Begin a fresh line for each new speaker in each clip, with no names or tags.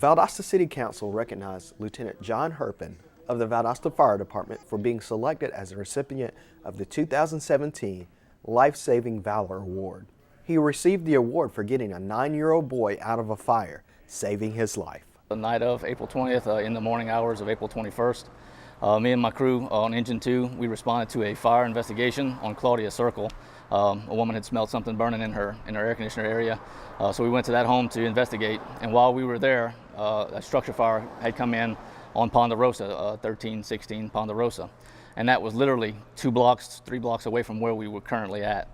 Valdosta City Council recognized Lieutenant John Herpin of the Valdosta Fire Department for being selected as a recipient of the 2017 Life-Saving Valor Award. He received the award for getting a 9-year-old boy out of a fire, saving his life.
The night of April 20th, in the morning hours of April 21st, me and my crew on Engine 2, we responded to a fire investigation on Claudia Circle. A woman had smelled something burning in her air conditioner area, so we went to that home to investigate. And while we were there, a structure fire had come in on Ponderosa, 1316 Ponderosa, and that was literally 3 blocks away from where we were currently at.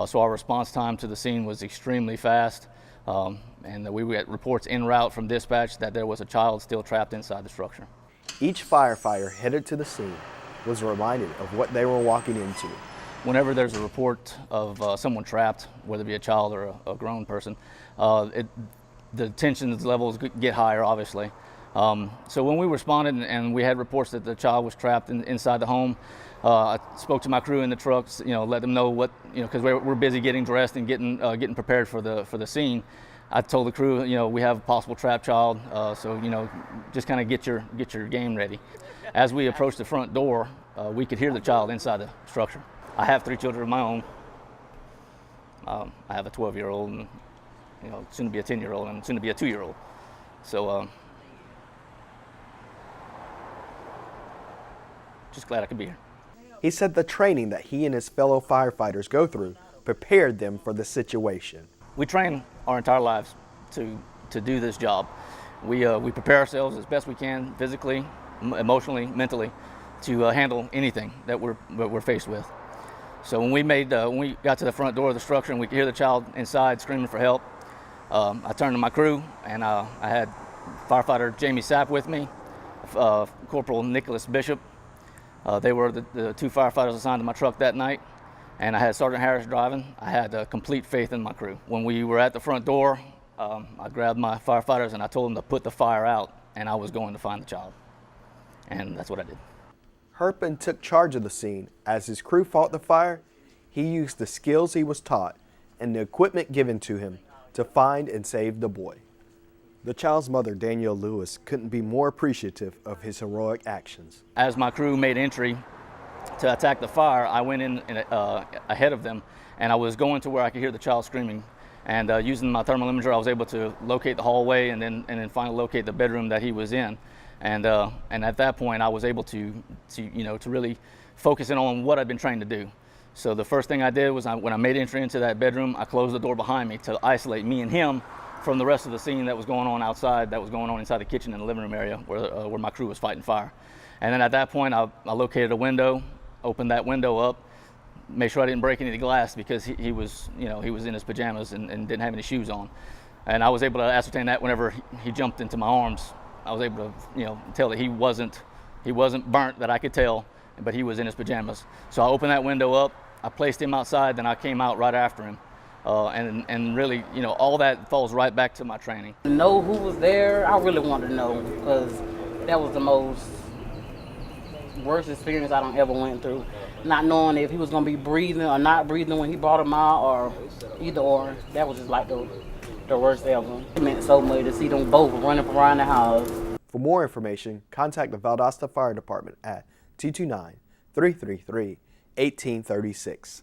So our response time to the scene was extremely fast, and we got reports en route from dispatch that there was a child still trapped inside the structure.
Each firefighter headed to the scene was reminded of what they were walking into.
Whenever there's a report of someone trapped, whether it be a child or a grown person, the tension levels get higher, obviously. So when we responded and we had reports that the child was trapped inside the home, I spoke to my crew in the trucks, let them know what, because we're busy getting dressed and getting prepared for the scene. I told the crew, we have a possible trapped child, so just kind of get your game ready. As we approached the front door, we could hear the child inside the structure. I have 3 children of my own. I have a 12-year-old, and soon to be a 10-year-old, and soon to be a 2-year-old. So just glad I could be here.
He said the training that he and his fellow firefighters go through prepared them for the situation.
We train our entire lives to do this job. We prepare ourselves as best we can, physically, emotionally, mentally, to handle anything that we're faced with. So when we got to the front door of the structure and we could hear the child inside screaming for help, I turned to my crew, and I had firefighter Jamie Sapp with me, Corporal Nicholas Bishop. They were the 2 firefighters assigned to my truck that night, and I had Sergeant Harris driving. I had complete faith in my crew. When we were at the front door, I grabbed my firefighters and I told them to put the fire out, and I was going to find the child. And that's what I did.
Herpin took charge of the scene. As his crew fought the fire, he used the skills he was taught and the equipment given to him to find and save the boy. The child's mother, Danielle Lewis, couldn't be more appreciative of his heroic actions.
As my crew made entry to attack the fire, I went in ahead of them, and I was going to where I could hear the child screaming. And using my thermal imager, I was able to locate the hallway and then finally locate the bedroom that he was in. And at that point, I was able to really focus in on what I'd been trained to do. So the first thing I did was when I made entry into that bedroom, I closed the door behind me to isolate me and him from the rest of the scene that was going on outside, that was going on inside the kitchen and the living room area where my crew was fighting fire. And then at that point, I located a window, opened that window up, made sure I didn't break any of the glass because he was in his pajamas and didn't have any shoes on. And I was able to ascertain that whenever he jumped into my arms, I was able to tell that he wasn't burnt, that I could tell, but he was in his pajamas. So I opened that window up, I placed him outside, then I came out right after him. And really, all that falls right back to my training.
To know who was there, I really wanted to know, because that was the worst experience I ever went through. Not knowing if he was going to be breathing or not breathing when he brought him out, or either or. That was just like the worst ever. It meant so much to see them both running around the house.
For more information, contact the Valdosta Fire Department at 229-333-1836.